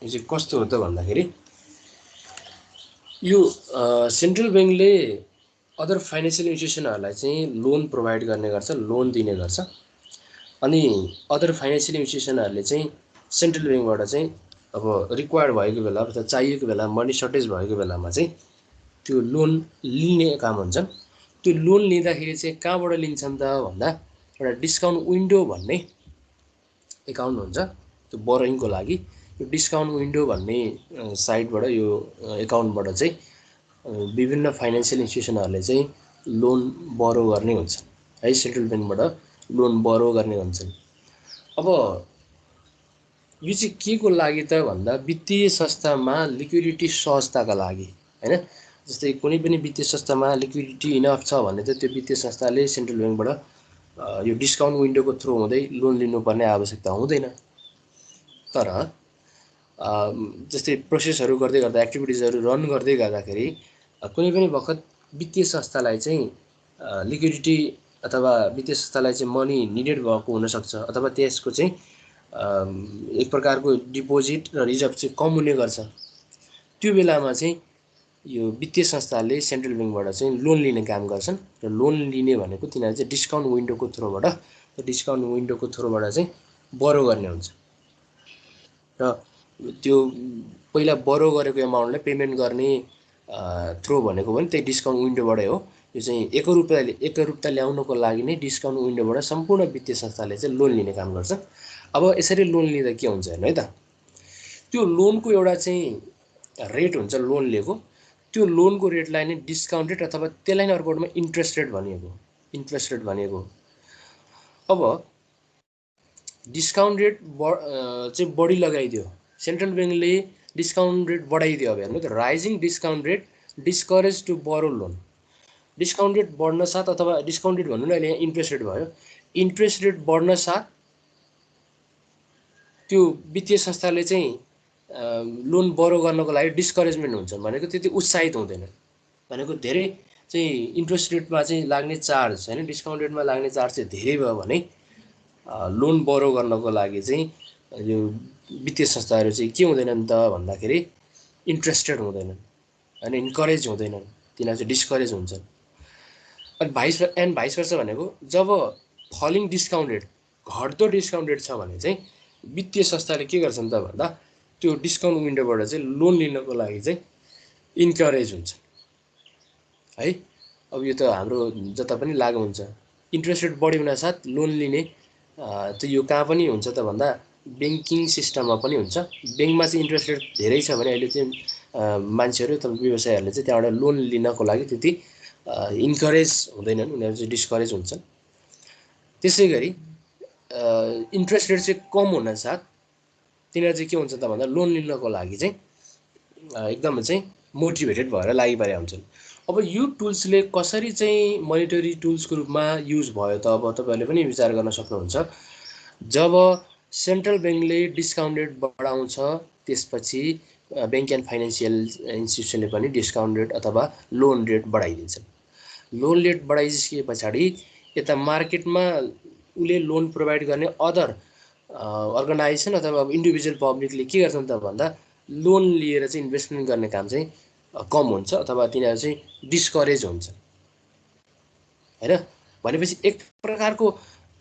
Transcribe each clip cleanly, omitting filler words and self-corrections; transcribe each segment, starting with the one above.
यो चाहिँ कस्तो हो त भन्दाखेरि यो सेन्ट्रल ब्याङ्कले अदर फाइनेन्सियल इन्स्टिट्युसनहरूलाई चाहिँ लोन प्रोभाइड गर्ने गर्छ, लोन दिने गर्छ। अनि अदर फाइनेन्सियल इन्स्टिट्युसनहरूले चाहिँ सेन्ट्रल ब्याङ्कबाट चाहिँ अब रिक्वायर्ड भएको बेला अथवा चाहिएको बेला मनी सर्टेज भएको बेलामा चाहिँ त्यो लोन लिने काम हुन्छ। त्यो लोन लिँदाखेरि चाहिँ कहाँबाट लिन्छन् त भन्दा एउटा डिस्काउन्ट विन्डो भन्ने एकाउन्ट हुन्छ त्यो बोरोइङको लागि। यो डिस्काउन्ट विन्डो भन्ने साइटबाट यो एकाउन्टबाट चाहिँ विभिन्न फाइनेन्सियल इन्स्टिट्युसनहरूले चाहिँ लोन बोरो गर्ने हुन्छ है, सेन्ट्रल ब्याङ्कबाट लोन बोरो गर्ने हुन्छन्। अब यो चाहिँ के को लागि त भन्दा वित्तीय संस्थामा लिक्विडिटी सहजताका लागि हैन। जस्तै कुनै पनि वित्तीय संस्थामा लिक्विडिटी इनफ छ भने त त्यो वित्तीय संस्थाले सेन्ट्रल ब्याङ्कबाट यो डिस्काउन्ट विन्डोको थ्रु हुँदै लोन लिनुपर्ने आवश्यकता हुँदैन। तर जस्तै प्रोसेसहरू गर्दै गर्दा एक्टिभिटिजहरू रन गर्दै गर्दाखेरि कुनै पनि बखत वित्तीय संस्थालाई चाहिँ लिक्विडिटी अथवा वित्तीय संस्थालाई चाहिँ मनी निडेड भएको हुनसक्छ अथवा त्यसको चाहिँ एक प्रकारको डिपोजिट र रिजर्भ चाहिँ कम हुने गर्छ। त्यो बेलामा चाहिँ यो वित्तीय संस्थाले सेन्ट्रल ब्याङ्कबाट चाहिँ लोन लिने काम गर्छन् र लोन लिने भनेको तिनीहरू चाहिँ डिस्काउन्ट विन्डोको थ्रुबाट चाहिँ बोरो गर्ने हुन्छ। र त्यो पहिला बोरो गरेको एमाउन्टलाई पेमेन्ट गर्ने थ्रो भनेको पनि त्यही डिस्काउन्ट विन्डोबाटै हो। यो चाहिँ एकरूपता ल्याउनको लागि नै डिस्काउन्ट विन्डोबाट सम्पूर्ण वित्तीय संस्थाले चाहिँ लोन लिने काम गर्छ। अब यसरी लोन लिँदा के हुन्छ हेर्नु है त, त्यो लोनको एउटा चाहिँ रेट हुन्छ लोन लिएको, त्यो लोनको रेटलाई नै डिस्काउन्ट रेट अथवा त्यसलाई नै अर्को वर्डमा इन्ट्रेस्ट रेट भनिएको। अब डिस्काउन्ट रेट चाहिँ बढी लगाइदियो सेन्ट्रल ब्याङ्कले, डिस्काउन्ट रेट बढाइदियो। अब हेर्नु त, rising discount rate discourage to borrow loan. Discount rate बढ्न साथ अथवा डिस्काउन्ट रेट भन्नु न अहिले यहाँ इन्ट्रेस्ट रेट भयो, इन्ट्रेस्ट रेट बढ्न साथ त्यो वित्तीय संस्थाले चाहिँ लोन बोरो गर्नको लागि डिस्करेजमेन्ट हुन्छ भनेको त्यति उत्साहित हुँदैन। भनेको धेरै चाहिँ इन्ट्रेस्ट रेटमा चाहिँ लाग्ने चार्ज हैन, डिस्काउन्ट रेटमा लाग्ने चार्ज चाहिँ धेरै भयो भने लोन बोरो गर्नको लागि चाहिँ यो वित्तीय संस्थाहरू चाहिँ के हुँदैनन् त भन्दाखेरि इन्ट्रेस्टेड हुँदैनन् हैन, इन्करेज हुँदैनन्, तिनीहरू चाहिँ डिस्करेज हुन्छन्। अनि भाइस वर्सा भनेको जब फलिङ डिस्काउन्ट रेट, घट्दो डिस्काउन्ट रेट छ भने चाहिँ वित्तीय संस्थाले के गर्छन् त भन्दा त्यो डिस्काउन्ट विन्डोबाट चाहिँ लोन लिनको लागि चाहिँ इन्करेज हुन्छ है। अब यो त हाम्रो जता पनि लागु हुन्छ, इन्ट्रेस्ट रेट बढी हुन साथ लोन लिने त यो कहाँ पनि हुन्छ त भन्दा ब्याङ्किङ सिस्टममा पनि हुन्छ। ब्याङ्कमा चाहिँ इन्ट्रेस्ट रेट धेरै छ भने अहिले चाहिँ मान्छेहरू अथवा व्यवसायहरूले चाहिँ त्यहाँबाट लोन लिनको लागि त्यति इन्करेज हुँदैनन्, उनीहरू चाहिँ डिस्करेज हुन्छन्। त्यसै गरी इन्ट्रेस्ट रेट चाहिँ कम हुन साथ तिनीहरू चाहिँ के हुन्छ त भन्दा लोन लिनको लागि चाहिँ एकदमै चाहिँ मोटिभेटेड भएर लागिपरेका हुन्छन्। अब यो टुल्सले कसरी चाहिँ मोनिटरी टुल्सको रूपमा युज भयो त अब तपाईँहरूले पनि विचार गर्न सक्नुहुन्छ। जब सेन्ट्रल ब्याङ्कले डिस्काउन्ट रेट बढाउँछ त्यसपछि ब्याङ्क एन्ड फाइनेन्सियल इन्स्टिट्युसनले पनि डिस्काउन्ट रेट अथवा लोन रेट बढाइदिन्छन्। लोन रेट बढाइसके पछाडि यता मार्केटमा उसले लोन प्रोभाइड गर्ने अदर अर्गनाइजेसन अथवा इन्डिभिजुअल पब्लिकले के गर्छन् त भन्दा लोन लिएर चाहिँ इन्भेस्टमेन्ट गर्ने काम चाहिँ कम हुन्छ अथवा तिनीहरू चाहिँ डिस्करेज हुन्छ हैन। भनेपछि एक प्रकारको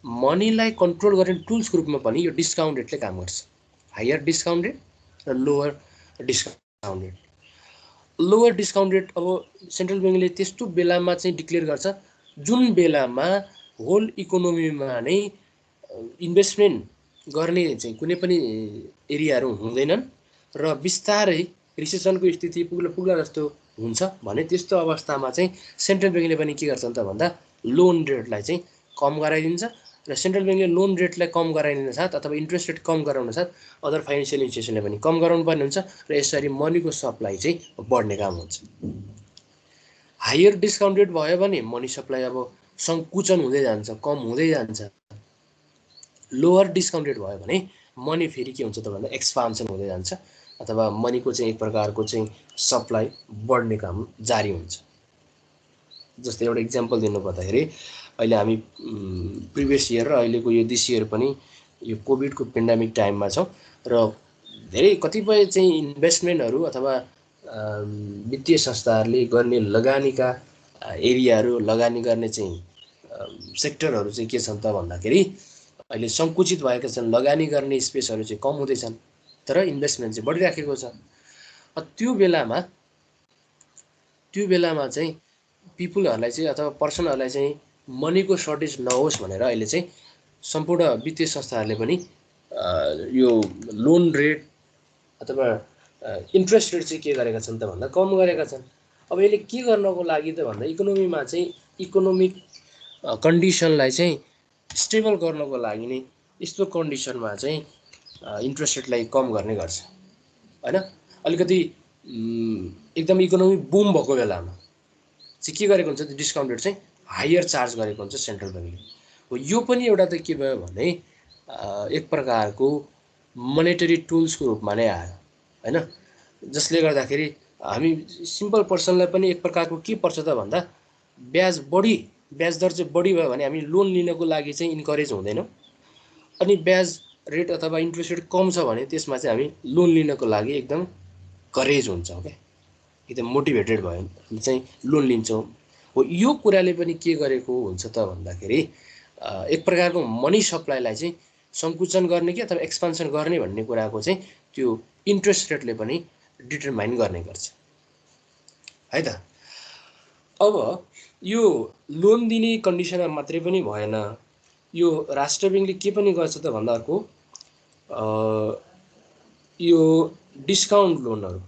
मनीलाई कन्ट्रोल गर्ने टुल्सको रूपमा पनि यो डिस्काउन्ट रेटले काम गर्छ। हायर डिस्काउन्ट रेट र lower discount rate. Lower discount rate अब सेन्ट्रल ब्याङ्कले त्यस्तो बेलामा चाहिँ डिक्लेयर गर्छ जुन बेलामा होल इकोनोमीमा नै इन्भेस्टमेन्ट गर्ने चाहिँ कुनै पनि एरियाहरू हुँदैनन् र बिस्तारै रिसेसनको स्थिति पुग्ला जस्तो हुन्छ भने त्यस्तो अवस्थामा चाहिँ सेन्ट्रल ब्याङ्कले पनि के गर्छन् त भन्दा लोन रेटलाई चाहिँ कम गराइदिन्छ र सेन्ट्रल ब्याङ्कले लोन रेटलाई कम गराइदिन साथ अथवा इन्ट्रेस्ट रेट कम गराउन साथ अदर फाइनेन्सियल इन्स्टिट्युसनले पनि कम गराउनु पर्ने हुन्छ र यसरी मनीको सप्लाई चाहिँ बढ्ने काम हुन्छ। हायर डिस्काउन्ट रेट भयो भने मनी सप्लाई अब सङ्कुचन हुँदै जान्छ, कम हुँदै जान्छ। लोवर डिस्काउन्ट रेट भयो भने मनी फेरि के हुन्छ त भन्दा एक्सपान्सन हुँदै जान्छ अथवा मनीको चाहिँ एक प्रकारको चाहिँ सप्लाई बढ्ने काम जारी हुन्छ। जस्तै एउटा इक्जाम्पल दिनु पर्दाखेरि अहिले हामी प्रिभियस इयर र अहिलेको यो दिस इयर पनि यो कोभिडको पेन्डेमिक टाइममा छौँ र धेरै कतिपय चाहिँ इन्भेस्टमेन्टहरू अथवा वित्तीय संस्थाहरूले गर्ने लगानीका एरियाहरू लगानी गर्ने चाहिँ सेक्टरहरू चाहिँ के छन् त भन्दाखेरि अहिले सङ्कुचित भएका छन्। लगानी गर्ने स्पेसहरू चाहिँ कम हुँदैछन् तर इन्भेस्टमेन्ट चाहिँ बढिराखेको छ। त्यो बेलामा चाहिँ पिपुलहरूलाई चाहिँ अथवा पर्सनहरूलाई चाहिँ मनीको सर्टेज नहोस् भनेर अहिले चाहिँ सम्पूर्ण वित्तीय संस्थाहरूले पनि यो लोन रेट अथवा इन्ट्रेस्ट रेट चाहिँ के गरेका छन् त भन्दा कम गरेका छन्। अब यसले के गर्नको लागि त भन्दा इकोनोमीमा चाहिँ इकोनोमिक कन्डिसनलाई चाहिँ स्टेबल गर्नको लागि नै यस्तो कन्डिसनमा चाहिँ इन्ट्रेस्ट रेटलाई कम गर्ने गर्छ हैन। अलिकति एकदम इकोनोमी बुम भएको बेलामा चाहिँ के गरेको हुन्छ, त्यो डिस्काउन्ट रेट चाहिँ हायर चार्ज गरेको हुन्छ सेन्ट्रल ब्याङ्कले। हो यो पनि एउटा त के भयो भने एक प्रकारको मोनेटरी टुल्सको रूपमा नै आयो हैन, जसले गर्दाखेरि हामी सिम्पल पर्सनलाई पनि एक प्रकारको के पर्छ त भन्दा ब्याज दर चाहिँ बढी भयो भने हामी लोन लिनको लागि चाहिँ इन्करेज हुँदैनौँ, अनि ब्याज रेट अथवा इन्ट्रेस्ट रेट कम छ भने त्यसमा चाहिँ हामी लोन लिनको लागि एकदम करेज हुन्छ क्या, एकदम मोटिभेटेड भयो हामी चाहिँ लोन लिन्छौँ। हो यो कुराले पनि के गरेको हुन्छ त भन्दाखेरि एक प्रकारको मनी सप्लाईलाई चाहिँ सङ्कुचन गर्ने कि अथवा एक्सपान्सन गर्ने भन्ने कुराको चाहिँ त्यो इन्ट्रेस्ट रेटले पनि डिटरमाइन गर्ने गर्छ है त। अब यो लोन दिने कन्डिसनमा मात्रै पनि भएन, यो राष्ट्र ब्याङ्कले के पनि गर्छ त भन्दा अर्को यो डिस्काउन्ट लोनहरू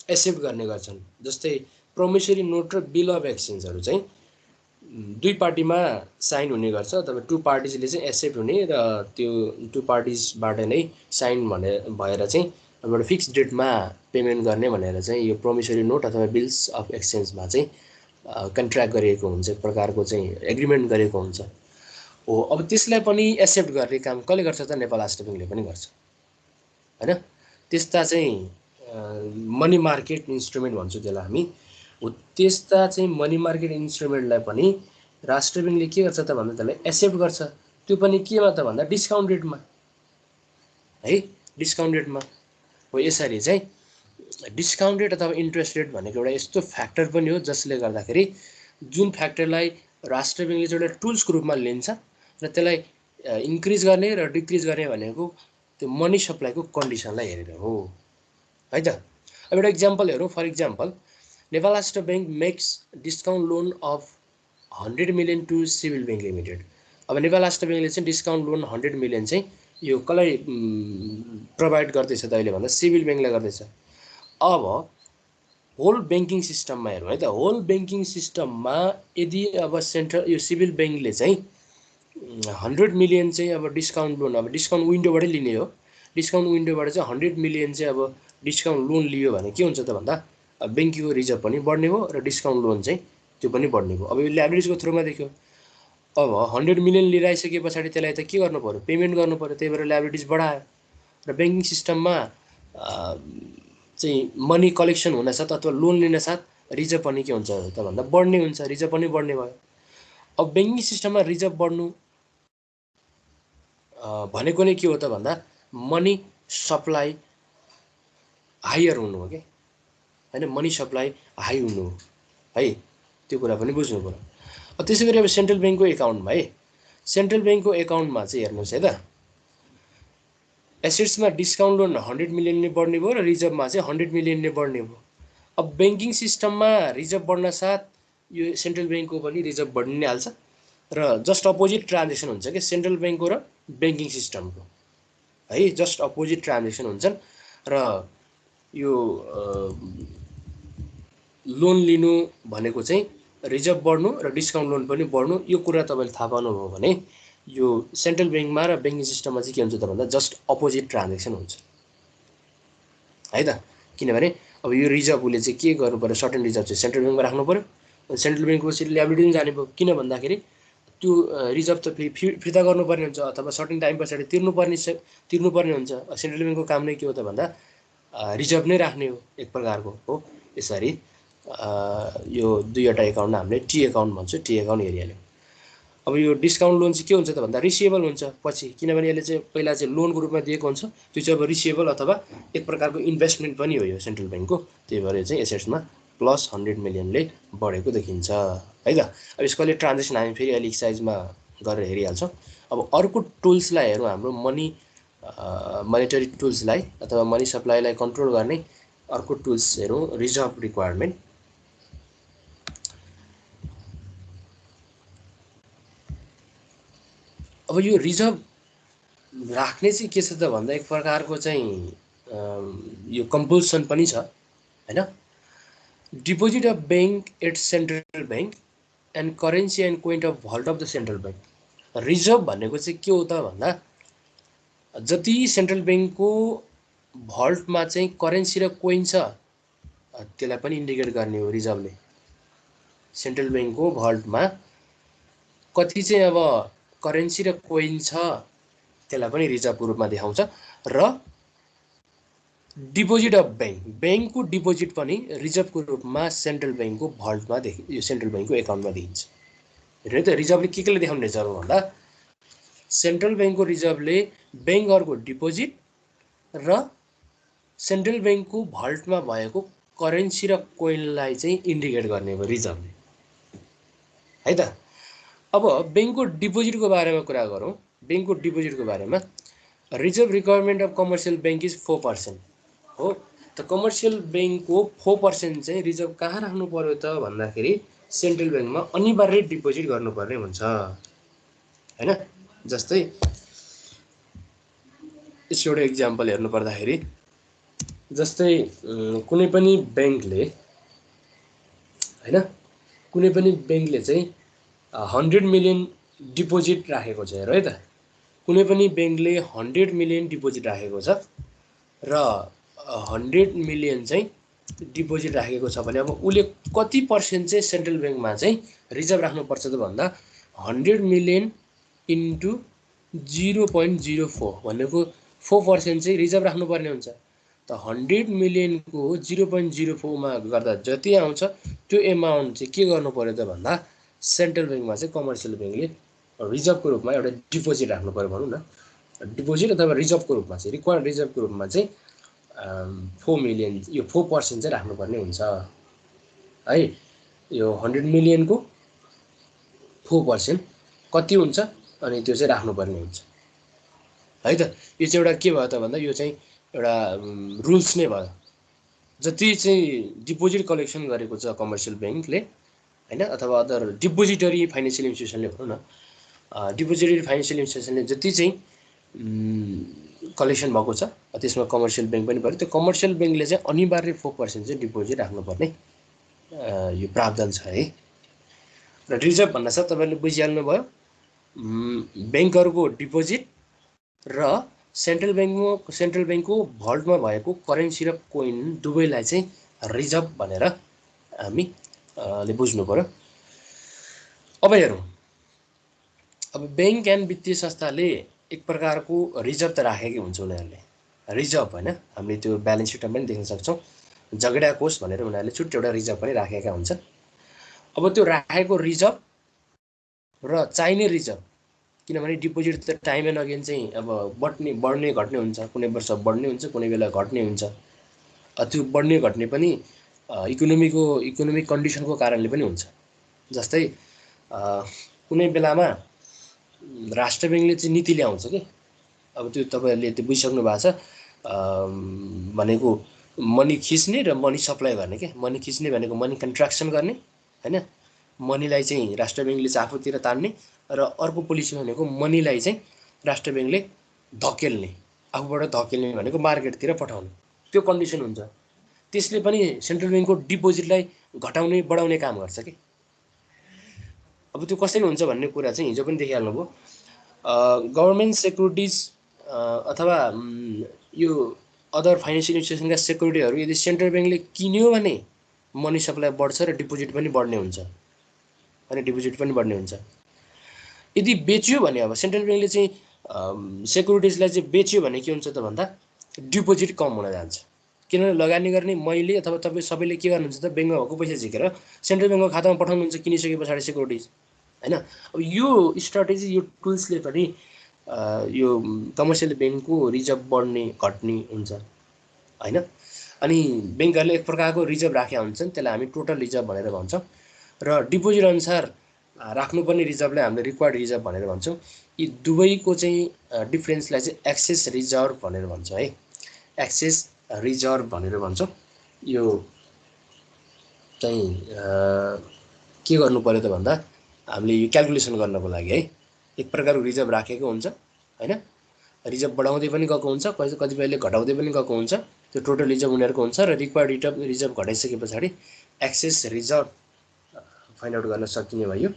एक्सेप्ट गर्ने गर्छन्। जस्तै प्रोमिसरी नोट र बिल अफ एक्सचेन्जहरू चाहिँ दुई पार्टीमा साइन हुने गर्छ, अथवा टु पार्टिजले चाहिँ एक्सेप्ट हुने र त्यो टु पार्टिजबाट नै साइन भएर चाहिँ एउटा फिक्स डेटमा पेमेन्ट गर्ने भनेर चाहिँ यो प्रोमिसरी नोट अथवा बिल्स अफ एक्सचेन्जमा चाहिँ कन्ट्र्याक्ट गरिएको हुन्छ, एक प्रकारको चाहिँ एग्रिमेन्ट गरेको हुन्छ। हो अब त्यसलाई पनि एक्सेप्ट गर्ने काम कसले गर्छ त, नेपाल राष्ट्र ब्याङ्कले पनि गर्छ हैन। त्यस्ता चाहिँ मनी मार्केट इन्स्ट्रुमेन्ट भन्छौँ त्यसलाई हामी। हो त्यस्ता चाहिँ मनी मार्केट इन्स्ट्रुमेन्टलाई पनि राष्ट्र ब्याङ्कले के गर्छ त भन्दा त्यसलाई एक्सेप्ट गर्छ, त्यो पनि केमा त भन्दा डिस्काउन्ट रेटमा है, डिस्काउन्ट रेटमा। हो यसरी चाहिँ डिस्काउन्ट रेट अथवा इन्ट्रेस्ट रेट भनेको एउटा यस्तो फ्याक्टर पनि हो जसले गर्दाखेरि जुन फ्याक्टरलाई राष्ट्र ब्याङ्कले चाहिँ एउटा टुल्सको रूपमा लिन्छ र त्यसलाई इन्क्रिज गर्ने र डिक्रिज गर्ने भनेको त्यो मनी सप्लाईको कन्डिसनलाई हेरेर हो है त। अब एउटा इक्जाम्पल हेरौँ। For example Nepal Rastra bank makes discount loan of 100 million to civil bank limited. अब नेपाल राष्ट्र ब्याङ्कले चाहिँ डिस्काउन्ट लोन 100 मिलियन चाहिँ यो कसलाई प्रोभाइड गर्दैछ त अहिले भन्दा सिभिल ब्याङ्कलाई गर्दैछ। अब होल ब्याङ्किङ सिस्टममा हेरौँ है त, होल ब्याङ्किङ सिस्टममा यदि अब सेन्ट्रल यो सिभिल ब्याङ्कले चाहिँ 100 मिलियन चाहिँ अब डिस्काउन्ट लोन, अब डिस्काउन्ट विन्डोबाटै लिने हो, डिस्काउन्ट विन्डोबाट चाहिँ 100 मिलियन चाहिँ अब डिस्काउन्ट लोन लियो भने के हुन्छ त भन्दा ब्याङ्कको रिजर्भ पनि बढ्ने हो र डिस्काउन्ट लोन चाहिँ त्यो पनि बढ्ने हो। अब यो ल्याबरेजको थ्रुमा देख्यो, अब 100 मिलियन लिएर आइसके पछाडि त्यसलाई त के गर्नु पऱ्यो, पेमेन्ट गर्नु पऱ्यो, त्यही भएर ल्याबरेटिज बढायो र ब्याङ्किङ सिस्टममा चाहिँ मनी कलेक्सन हुनसाथ अथवा लोन लिनसाथ रिजर्भ पनि के हुन्छ त भन्दा बढ्ने हुन्छ, रिजर्भ पनि बढ्ने भयो। अब ब्याङ्किङ सिस्टममा रिजर्भ बढ्नु भनेको नै के हो त भन्दा मनी सप्लाई हायर हुनु हो कि हैन, मनी सप्लाई हाई हुनु हो है, त्यो कुरा पनि बुझ्नु पर्यो। अब त्यसै गरी अब सेन्ट्रल ब्याङ्कको एकाउन्टमा है, सेन्ट्रल ब्याङ्कको एकाउन्टमा चाहिँ हेर्नुहोस् है त, एसेट्समा डिस्काउन्ट लोन 100 मिलियन नै बढ्ने भयो र रिजर्भमा चाहिँ 100 मिलियन नै बढ्ने भयो। अब ब्याङ्किङ सिस्टममा रिजर्भ बढ्न साथ यो सेन्ट्रल ब्याङ्कको पनि रिजर्भ बढ्ने नै हाल्छ र जस्ट अपोजिट ट्रान्जेक्सन हुन्छ कि सेन्ट्रल ब्याङ्कको र ब्याङ्किङ सिस्टमको है, जस्ट अपोजिट ट्रान्जेक्सन हुन्छन् र यो लोन लिनु भनेको चाहिँ रिजर्भ बढ्नु र डिस्काउन्ट लोन पनि बढ्नु, यो कुरा तपाईँले थाहा पाउनुभयो भने यो सेन्ट्रल ब्याङ्कमा र ब्याङ्किङ सिस्टममा चाहिँ के हुन्छ त भन्दा जस्ट अपोजिट ट्रान्जेक्सन हुन्छ है त। किनभने अब यो रिजर्भ उसले चाहिँ के गर्नु पर्यो, सर्टेन रिजर्भ चाहिँ सेन्ट्रल ब्याङ्कमा राख्नु पर्यो, सेन्ट्रल ब्याङ्कको ल्याबिलिटी पनि जाने भयो, किन भन्दाखेरि त्यो रिजर्भ त फिर्ता गर्नुपर्ने हुन्छ अथवा सर्टेन टाइम पछाडि तिर्नुपर्ने हुन्छ। सेन्ट्रल ब्याङ्कको काम नै के हो त भन्दा रिजर्भ नै राख्ने हो एक प्रकारको हो। यसरी यो दुईवटा एकाउन्टमा हामीले टी एकाउन्ट भन्छौँ, टी एकाउन्ट एरियाले। अब यो डिस्काउन्ट लोन चाहिँ के हुन्छ त भन्दा रिसिएबल हुन्छ पछि, किनभने यसले चाहिँ पहिला चाहिँ लोनको रूपमा दिएको हुन्छ, त्यो चाहिँ अब रिसिएबल अथवा एक प्रकारको इन्भेस्टमेन्ट पनि हो यो सेन्ट्रल ब्याङ्कको, त्यही भएर चाहिँ एसेट्समा प्लस 100 मिलियनले बढेको देखिन्छ है त। अब यसको अहिले ट्रान्जेक्सन हामी फेरि अलिक साइजमा गरेर हेरिहाल्छौँ। अब अर्को टुल्सलाई हेरौँ, हाम्रो मनिटरी टुल्सलाई अथवा मनी सप्लाईलाई कन्ट्रोल गर्ने अर्को टुल्स हेरौँ, रिजर्भ रिक्वायरमेन्ट। अब यो रिजर्भ राख्ने चाहिँ के छ त भन्दा एक प्रकारको चाहिँ यो कम्पल्सन पनि छ हैन। Deposit of bank at central bank and currency and coin of vault of the central bank. Reserve भनेको चाहिँ के हो त भन्दा जति सेन्ट्रल ब्याङ्कको भल्टमा चाहिँ करेन्सी र कोइन छ त्यसलाई पनि इन्डिकेट गर्ने हो रिजर्भले। सेन्ट्रल ब्याङ्कको भल्टमा कति चाहिँ अब करेन्सी र कोइन छ त्यसलाई पनि रिजर्भको रूपमा देखाउँछ। र डिपोजिट अफ ब्याङ्कको डिपोजिट पनि रिजर्भको रूपमा सेन्ट्रल ब्याङ्कको भल्टमा यो सेन्ट्रल ब्याङ्कको एकाउन्टमा देखिन्छ। हेर्नु त रिजर्भले के देखाउने छ भन्दा सेन्ट्रल ब्याङ्कको रिजर्भले ब्याङ्कहरूको डिपोजिट र सेन्ट्रल ब्याङ्कको भल्टमा भएको करेन्सी र कोइनलाई चाहिँ इन्डिकेट गर्ने हो रिजर्भले है त। अब ब्याङ्कको डिपोजिटको बारेमा कुरा गरौँ। ब्याङ्कको डिपोजिटको बारेमा reserve requirement of commercial bank is 4% हो। त कमर्सियल ब्याङ्कको 4% चाहिँ रिजर्भ कहाँ राख्नु पर्यो त भन्दाखेरि सेन्ट्रल ब्याङ्कमा अनिवार्य डिपोजिट गर्नुपर्ने हुन्छ हैन। जस्तै यसको एउटा इक्जाम्पल हेर्नु पर्दाखेरि जस्तै कुनै पनि ब्याङ्कले हैन, कुनै पनि ब्याङ्कले चाहिँ 100 मिलियन डिपोजिट राखेको छ। हेर है त, कुनै पनि ब्याङ्कले 100 मिलियन डिपोजिट राखेको छ र 100 मिलियन चाहिँ डिपोजिट राखेको छ भने अब उसले कति पर्सेन्ट चाहिँ सेन्ट्रल ब्याङ्कमा चाहिँ रिजर्भ राख्नुपर्छ त भन्दा 100 मिलियन इन्टु 0.04 भनेको 4% चाहिँ रिजर्भ राख्नुपर्ने हुन्छ। त 100 मिलियनको 0.04 मा गर्दा जति आउँछ त्यो एमाउन्ट चाहिँ के गर्नु पर्यो त भन्दा सेन्ट्रल ब्याङ्कमा चाहिँ कमर्सियल ब्याङ्कले रिजर्भको रूपमा एउटा डिपोजिट राख्नु पर्यो भनौँ न। डिपोजिट अथवा रिजर्भको रूपमा चाहिँ रिक्वायर्ड रिजर्भको रूपमा चाहिँ 4 मिलियन यो 4% चाहिँ राख्नुपर्ने हुन्छ है। यो 100 मिलियनको 4% कति हुन्छ अनि त्यो चाहिँ राख्नुपर्ने हुन्छ है त। यो चाहिँ एउटा के भयो त भन्दा यो चाहिँ एउटा रुल्स नै भयो। जति चाहिँ डिपोजिट कलेक्सन गरेको छ कमर्सियल ब्याङ्कले हैन अथवा अदर डिपोजिटरी फाइनेन्सियल इन्स्टिट्युसनले भनौँ न, डिपोजिटरी फाइनेन्सियल इन्स्टिट्युसनले जति चाहिँ कलेक्सन भएको छ त्यसमा कमर्सियल ब्याङ्क पनि भयो। त्यो कमर्सियल ब्याङ्कले चाहिँ अनिवार्य 4% चाहिँ डिपोजिट राख्नुपर्ने यो प्रावधान छ है। र रिजर्भ भन्दा छ तपाईँले बुझिहाल्नु भयो, ब्याङ्कहरूको डिपोजिट र सेन्ट्रल ब्याङ्कको भल्टमा भएको करेन्सी र कोइन दुवैलाई चाहिँ रिजर्भ भनेर हामीले बुझ्नु पर्यो। अब हेरौँ, अब ब्याङ्क एन्ड वित्तीय संस्थाले एक प्रकारको रिजर्भ त राखेकै हुन्छ उनीहरूले। रिजर्भ हैन, हामीले त्यो ब्यालेन्स सिटमा पनि देख्न सक्छौँ। झगडा कोष भनेर उनीहरूले छुट्टै एउटा रिजर्भ पनि राखेका हुन्छन्। अब त्यो राखेको रिजर्भ र चाहिने रिजर्भ, किनभने डिपोजिट त टाइम एन्ड अगेन चाहिँ अब बढ्ने घट्ने हुन्छ, कुनै वर्ष बढ्ने हुन्छ कुनै बेला घट्ने हुन्छ। त्यो बढ्ने घट्ने पनि इकोनोमिक कन्डिसनको कारणले पनि हुन्छ। जस्तै कुनै बेलामा राष्ट्र ब्याङ्कले चाहिँ नीति ल्याउँछ कि अब त्यो तपाईँहरूले त्यो बुझिसक्नु भएको छ भनेको मनी खिच्ने र मनी सप्लाई गर्ने के। मनी खिच्ने भनेको मनी कन्ट्र्याक्सन गर्ने हैन, मनीलाई चाहिँ राष्ट्र ब्याङ्कले चाहिँ आफूतिर तान्ने, र अर्को पोलिसी भनेको मनीलाई चाहिँ राष्ट्र ब्याङ्कले धकेल्ने, आफूबाट धकेल्ने भनेको मार्केटतिर पठाउने, त्यो कन्डिसन हुन्छ। त्यसले पनि सेन्ट्रल ब्याङ्कको डिपोजिटलाई घटाउने बढाउने काम गर्छ कि। अब त्यो कसरी हुन्छ भन्ने कुरा चाहिँ हिजो पनि देखिहाल्नु भयो। गभर्मेन्ट सेक्युरिटिज अथवा यो अदर फाइनेन्सियल इन्स्टिट्युसनका सेक्युरिटीहरू यदि सेन्ट्रल ब्याङ्कले किन्यो भने मनी सप्लाई बढ्छ र डिपोजिट पनि बढ्ने हुन्छ यदि बेच्यो भने अब सेन्ट्रल ब्याङ्कले चाहिँ सेक्युरिटिजलाई चाहिँ बेच्यो भने के हुन्छ त भन्दा डिपोजिट कम हुन जान्छ। किनभने लगानी गर्ने मैले अथवा तपाईँ सबैले के गर्नुहुन्छ त ब्याङ्कमा भएको पैसा झिकेर सेन्ट्रल ब्याङ्कको खातामा पठाउनुहुन्छ किनिसके पछाडि सेक्युरिटिज हैन। अब यो स्ट्राटेजी यो टुल्सले पनि यो कमर्सियल ब्याङ्कको रिजर्भ बढ्ने घट्ने हुन्छ हैन। अनि ब्याङ्कहरूले एक प्रकारको रिजर्भ राखेका हुन्छन्, त्यसलाई हामी टोटल रिजर्भ भनेर भन्छौँ, र डिपोजिट अनुसार राख्नुपर्ने रिजर्भलाई हामीले रिक्वायर्ड रिजर्भ भनेर भन्छौँ। यी दुवैको चाहिँ डिफ्रेन्सलाई चाहिँ एक्सेस रिजर्भ भनेर भन्छ है, एक्सेस रिजर्भ भनेर भन्छौँ। यो चाहिँ के गर्नु पर्यो त भन्दा हामीले यो क्यालकुलेसन गर्नको लागि है, एक प्रकारको रिजर्भ राखेको हुन्छ हैन, रिजर्भ बढाउँदै पनि गएको हुन्छ, कतिपयले घटाउँदै पनि गएको हुन्छ, त्यो टोटल रिजर्भ उनीहरूको हुन्छ, र रिक्वायर्ड रिजर्भ घटाइसके पछाडि एक्सेस रिजर्भ फाइन्ड आउट गर्न सकिने भयो।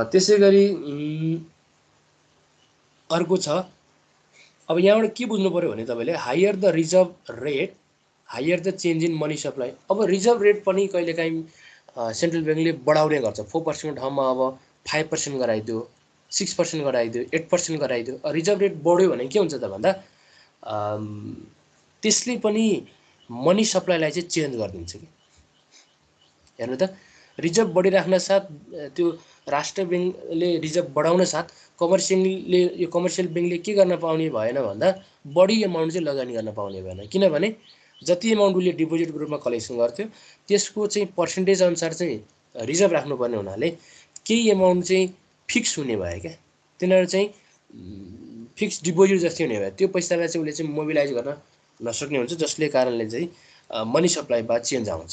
त्यसै गरी अर्को छ, अब यहाँबाट के बुझ्नु पर्यो भने तपाईँले higher the reserve rate higher the change in money supply. अब रिजर्भ रेट पनि कहिलेकाहीँ सेन्ट्रल ब्याङ्कले बढाउने गर्छ, 4% ठाउँमा अब 5% गराइदियो, 6% गराइदियो, 8% गराइदियो। रिजर्भ रेट बढ्यो भने के हुन्छ त भन्दा त्यसले पनि मनी सप्लाईलाई चाहिँ चेन्ज गरिदिन्छ कि। हेर्नु त, रिजर्भ बढिराख्न साथ त्यो राष्ट्र ब्याङ्कले रिजर्भ बढाउन साथ कमर्सियल ब्याङ्कले के गर्न पाउने भएन भन्दा बढी एमाउन्ट चाहिँ लगानी गर्न पाउने भएन। किनभने जति एमाउन्ट उसले डिपोजिटको रूपमा कलेक्सन गर्थ्यो त्यसको चाहिँ पर्सेन्टेज अनुसार चाहिँ रिजर्भ राख्नुपर्ने हुनाले केही एमाउन्ट चाहिँ फिक्स हुने भयो क्या, तिनीहरू चाहिँ फिक्स डिपोजिट जस्तै हुने भयो। त्यो पैसालाई चाहिँ उसले चाहिँ मोबिलाइज गर्न नसक्ने हुन्छ, जसले कारणले चाहिँ मनी सप्लाईमा चेन्ज आउँछ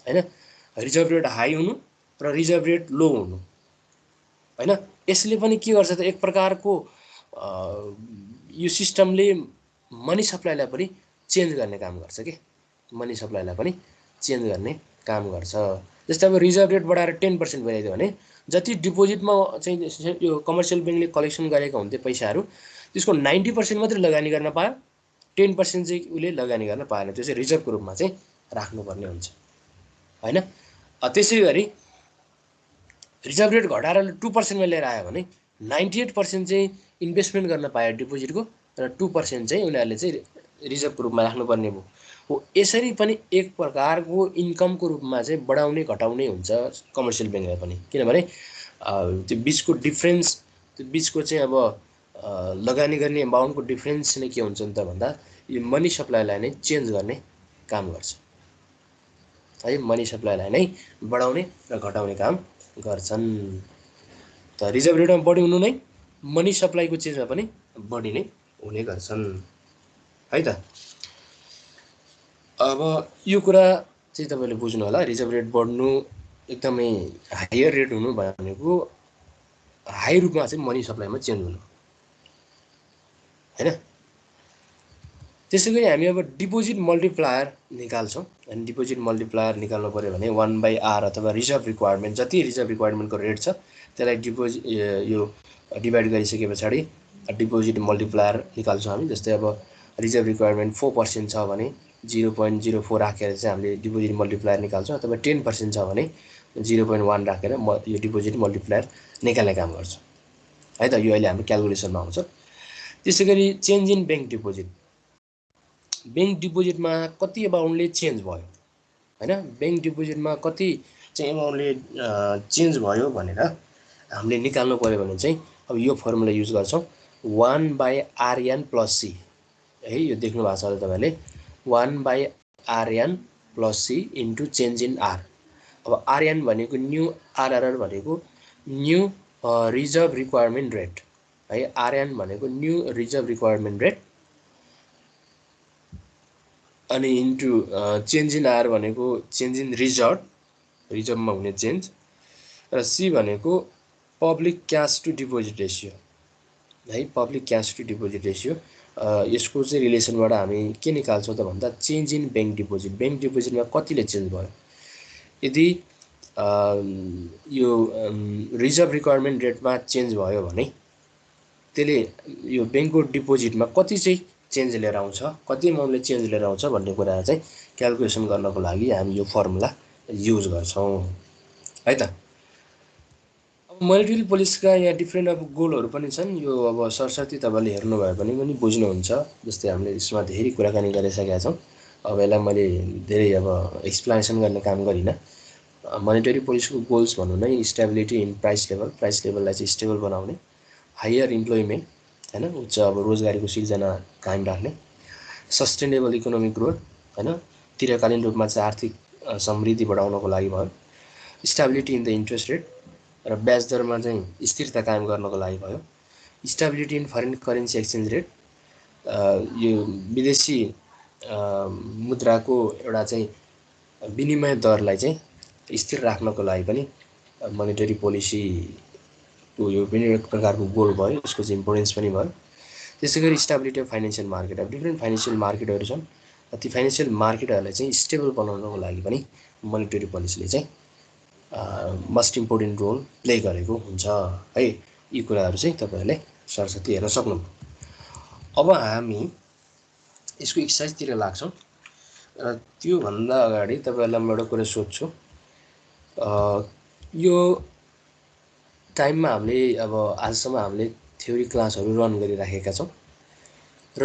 हैन। रिजर्भ रेट हाई हुनु र रिजर्भ रेट लो हुनु हैन, यसले पनि के गर्छ त एक प्रकारको यो सिस्टमले मनी सप्लाईलाई पनि चेन्ज गर्ने काम गर्छ कि, मनी सप्लाईलाई पनि चेन्ज गर्ने काम गर्छ। जस्तै अब रिजर्भ रेट बढाएर 10% भइदियो भने जति डिपोजिटमा चाहिँ यो कमर्सियल ब्याङ्कले कलेक्सन गरेका हुन्थे पैसाहरू, त्यसको 90% मात्रै लगानी गर्न पायो, 10% चाहिँ उसले लगानी गर्न पाएन। त्यो चाहिँ रिजर्भको रूपमा चाहिँ राख्नुपर्ने हुन्छ हैन। त्यसै गरी रिजर्भ रेट घटाएर 2%मा लिएर आयो भने 98% चाहिँ इन्भेस्टमेन्ट गर्न पायो डिपोजिटको, र 2% चाहिँ उनीहरूले चाहिँ रिजर्भको रूपमा राख्नुपर्ने भयो। हो यसरी पनि एक प्रकारको इन्कमको रूपमा चाहिँ बढाउने घटाउने हुन्छ कमर्सियल ब्याङ्कले पनि। किनभने त्यो बिचको डिफ्रेन्स, त्यो बिचको चाहिँ अब लगानी गर्ने एमाउन्टको डिफ्रेन्स नै के हुन्छ त भन्दा यो मनी सप्लाईलाई नै चेन्ज गर्ने काम गर्छ है, मनी सप्लाईलाई नै बढाउने र घटाउने काम गर्छन्। त रिजर्भ रेटमा बढी हुनु नै मनी सप्लाईको चेन्जमा पनि बढी नै हुने गर्छन् है त। अब यो कुरा चाहिँ तपाईँले बुझ्नु होला, रिजर्भ रेट बढ्नु एकदमै हायर रेट हुनु भनेको हाई रूपमा चाहिँ मनी सप्लाईमा चेन्ज हुनु हैन। त्यसै गरी हामी अब डिपोजिट मल्टिप्लायर निकाल्छौँ। अनि डिपोजिट मल्टिप्लायर निकाल्नु पऱ्यो भने 1/r अथवा रिजर्भ रिक्वायरमेन्ट, जति रिजर्भ रिक्वायरमेन्टको रेट छ त्यसलाई यो डिभाइड गरिसके पछाडि डिपोजिट मल्टिप्लायर निकाल्छौँ हामी। जस्तै अब रिजर्भ रिक्वायरमेन्ट 4% छ भने 0.04 राखेर चाहिँ हामीले डिपोजिट मल्टिप्लायर निकाल्छौँ, अथवा 10% छ भने 0.1 राखेर यो डिपोजिट मल्टिप्लायर निकाल्ने काम गर्छौँ है त। यो अहिले हाम्रो क्यालकुलेसनमा आउँछ। त्यसै गरी change in bank deposit, bank डिपोजिटमा कति एमाउन्टले चेन्ज भयो हैन, ब्याङ्क डिपोजिटमा कति चाहिँ एमाउन्टले चेन्ज भयो भनेर हामीले निकाल्नु पर्यो भने चाहिँ अब यो फर्मुला युज गर्छौँ, 1/rn + c है। यो देख्नु भएको छ तपाईँले, 1/rn + c into change in r। अब rn भनेको न्यू, rr भनेको न्यू रिजर्भ रिक्वायरमेन्ट रेट है। rn भनेको न्यू रिजर्भ रिक्वायरमेन्ट रेट, अनि इन्टु चेन्ज इन आर भनेको चेन्ज इन रिजर्भमा हुने चेन्ज, र सी भनेको public cash to deposit ratio है, public cash to deposit ratio. यसको चाहिँ रिलेसनबाट हामी के निकाल्छौँ त भन्दा change in bank deposit, bank डिपोजिटमा कतिले चेन्ज भयो। यदि यो रिजर्भ रिक्वायरमेन्ट रेटमा चेन्ज भयो भने त्यसले यो ब्याङ्कको डिपोजिटमा कति चाहिँ चेन्ज लिएर आउँछ, कति एमाउन्टले चेन्ज लिएर आउँछ भन्ने कुरा चाहिँ क्यालकुलेसन गर्नको लागि हामी यो फर्मुला युज गर्छौँ है त। अब मोनेटरी पोलिसीका यहाँ डिफ्रेन्ट अब गोलहरू पनि छन्। यो अब सरस्वती तपाईँले हेर्नुभयो भने पनि बुझ्नुहुन्छ। जस्तै हामीले यसमा धेरै कुराकानी गरिसकेका छौँ, अब यसलाई मैले धेरै अब एक्सप्लेनेसन गर्ने काम गरिनँ। मोनेटरी पोलिसीको गोल्स भनौँ नै स्टेबिलिटी इन प्राइस लेभललाई चाहिँ स्टेबल बनाउने, हायर इम्प्लोइमेन्ट हैन, उच्च अब रोजगारीको सिर्जना कायम राख्ने, सस्टेनेबल इकोनोमिक ग्रोथ हैन, दीर्घकालीन रूपमा चाहिँ आर्थिक समृद्धि बढाउनको लागि भयो, stability in the interest rate र ब्याज दरमा चाहिँ स्थिरता कायम गर्नको लागि भयो, stability in foreign currency exchange rate, यो विदेशी मुद्राको एउटा चाहिँ विनिमय दरलाई चाहिँ स्थिर राख्नको लागि पनि मोनेटरी पोलिसीको यो पनि एक प्रकारको गोल भयो, यसको चाहिँ इम्पोर्टेन्स पनि भयो। त्यसै गरी स्टेबिलिटी अफ फाइनेन्सियल मार्केट, अब डिफ्रेन्ट फाइनेन्सियल मार्केटहरू छन्, ती फाइनेन्सियल मार्केटहरूलाई चाहिँ स्टेबल बनाउनको लागि पनि मोनेटरी पोलिसीले चाहिँ मोस्ट इम्पोर्टेन्ट रोल प्ले गरेको हुन्छ है। यी कुराहरू चाहिँ तपाईँहरूले सरस्वती हेर्न सक्नुभयो। अब हामी यसको एक्सर्साइजतिर लाग्छौँ र त्योभन्दा अगाडि तपाईँहरूलाई म एउटा कुरा सोध्छु। यो टाइममा हामीले अब आजसम्म हामीले थ्योरी क्लासहरू रन गरिराखेका छौँ र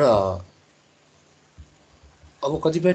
अब कतिपय